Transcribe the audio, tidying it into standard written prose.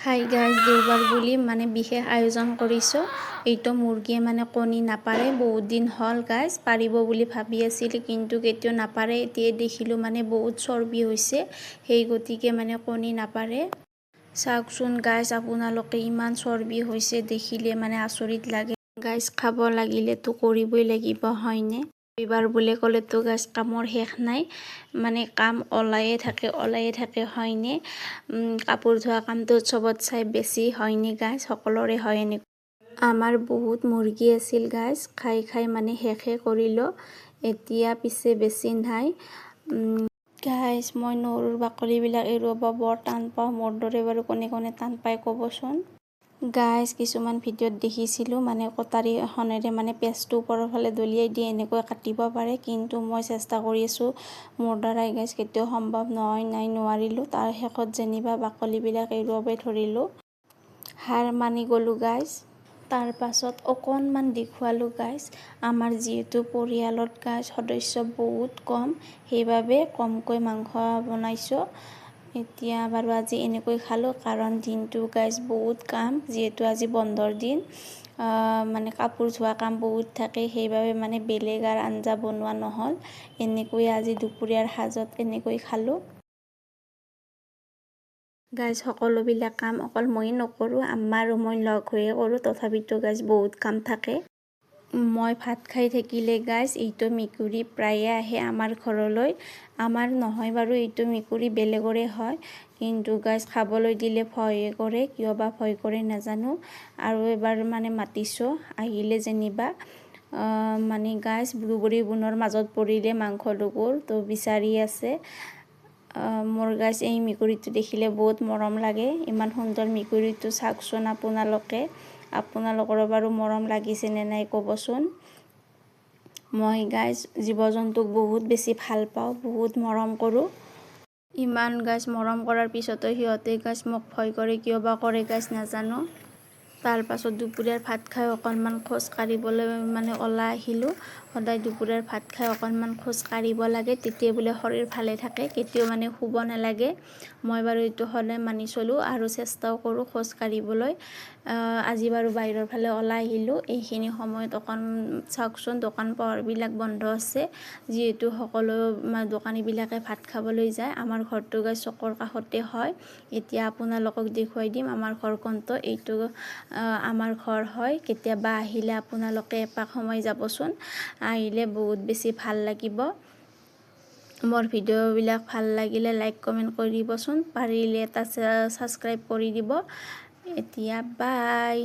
Hi guys, দেওবাৰ বুলি বিশেষ আয়োজন কৰিছোঁ। এইটো মুৰ্গীয়ে কণী নাপাৰে, বহুত দিন হ'ল গাইজ। পাৰিব বুলি ভাবি আছিল, কিন্তু কেতিয়াও নাপাৰে। এতিয়া দেখিলোঁ বহুত চৰ্বি হৈছে, সেই গতিকে কণী নাপাৰে। চাওকচোন গাইজ, আপোনালোকে ইমান চৰ্বি হৈছে দেখিলে আচৰিত লাগে। গাইজ, খাব লাগিলেতো কৰিবই লাগিব, হয়নে? এইবাৰ বুলি ক'লেতো গাইজ কামৰ শেষ নাই, কাম ওলায়ে থাকে, হয়নে? কাপোৰ ধোৱা কামটো চবত চাই বেছি, হয়নে গাইজ? সকলোৰে হয় এনেকুৱা। আমাৰ বহুত মুৰ্গী আছিল গাইজ, খাই শেষে কৰিলোঁ। এতিয়া পিছে বেছি নাই। গাইজ, মই নহৰুৰ বাকলিবিলাক এৰুৱাব বৰ টান পাওঁ। মোৰ দৰে বাৰু কোনে কোনে টান পায় ক'বচোন। গাইজ, কিছুমান ভিডিঅ'ত দেখিছিলোঁ কটাৰী এখনেৰে পেজটো ওপৰৰ ফালে দলিয়াই দিয়ে, এনেকৈ কাটিব পাৰে। কিন্তু মই চেষ্টা কৰি আছোঁ, মোৰ দ্বাৰাই গাইজ কেতিয়াও সম্ভৱ নোৱাৰিলোঁ। তাৰ শেষত যেনিবা বাকলিবিলাক এৰুৱাবই ধৰিলোঁ, হাৰ মানি গ'লোঁ গাইজ। তাৰ পাছত অকণমান দেখুৱালোঁ গাইজ। আমাৰ যিহেতু পৰিয়ালত গাইজ সদস্য বহুত কম, সেইবাবে কমকৈ মাংস বনাইছোঁ। এতিয়া বাৰু আজি এনেকৈ খালোঁ, কাৰণ দিনটো গাইজ বহুত কাম, যিহেতু আজি বন্ধৰ দিন। কাপোৰ ধোৱা কাম বহুত থাকে, সেইবাবে বেলেগ আৰু আঞ্জা বনোৱা নহ'ল। এনেকৈ আজি দুপৰীয়াৰ সাজত এনেকৈ খালোঁ। গাইজ, সকলোবিলাক কাম অকল ময়ে নকৰোঁ, আম্মা আৰু মই লগ হৈয়ে কৰোঁ। তথাপিতো গাইজ বহুত কাম থাকে। মই ভাত খাই থাকিলে গাইজ এইটো মেকুৰী প্ৰায়ে আহে আমাৰ ঘৰলৈ। আমাৰ নহয় বাৰু, এইটো মেকুৰী বেলেগৰে হয়। কিন্তু গাইজ খাবলৈ দিলে ভয়ে কৰে, কিয় বা ভয় কৰে নাজানো। আৰু এবাৰ মাতিছোঁ, আহিলে যেনিবা গাইজ দুবৰি বুনৰ মাজত পৰিলে মাংসটুকুৰ, তো বিচাৰি আছে। মোৰ গাইজ এই মেকুৰীটো দেখিলে বহুত মৰম লাগে। ইমান সুন্দৰ মেকুৰীটো চাওকচোন আপোনালোকে। আপোনালোকৰো বাৰু মৰম লাগিছে নে নাই ক'বচোন। মই গাইজ জীৱ জন্তুক বহুত বেছি ভাল পাওঁ, বহুত মৰম কৰোঁ। ইমান গাইজ মৰম কৰাৰ পিছতো সিহঁতে গাইজ মোক ভয় কৰে, কিয় বা কৰে গাইজ নাজানো। তাৰ পাছত দুপৰীয়াৰ ভাত খাই অকণমান খোজ কাঢ়িবলৈ ওলাই আহিলোঁ। সদায় দুপৰীয়াৰ ভাত খাই অকণমান খোজ কাঢ়িব লাগে, তেতিয়া বোলে শৰীৰ ভালে থাকে, কেতিয়াও শুব নালাগে। মই বাৰু এইটো সদায় মানি চলোঁ আৰু চেষ্টাও কৰোঁ খোজ কাঢ়িবলৈ। আজি বাৰু বাহিৰৰ ফালে ওলাই আহিলোঁ। এইখিনি সময়ত চাওকচোন দোকান পোহাৰবিলাক বন্ধ আছে, যিহেতু সকলো দোকানীবিলাকে ভাত খাবলৈ যায়। আমাৰ ঘৰটো গাইজ চকৰ কাষতে হয়। এতিয়া আপোনালোকক দেখুৱাই দিম আমাৰ ঘৰ কোনটো। এইটো আমাৰ ঘৰ হয়। কেতিয়াবা আহিলে আপোনালোকে এপাক সময় যাবচোন, আহিলে বহুত বেছি ভাল লাগিব। মোৰ ভিডিঅ'বিলাক ভাল লাগিলে লাইক কমেণ্ট কৰি দিবচোন, পাৰিলে এটা ছাবস্ক্ৰাইব কৰি দিব। এতিয়া বাই।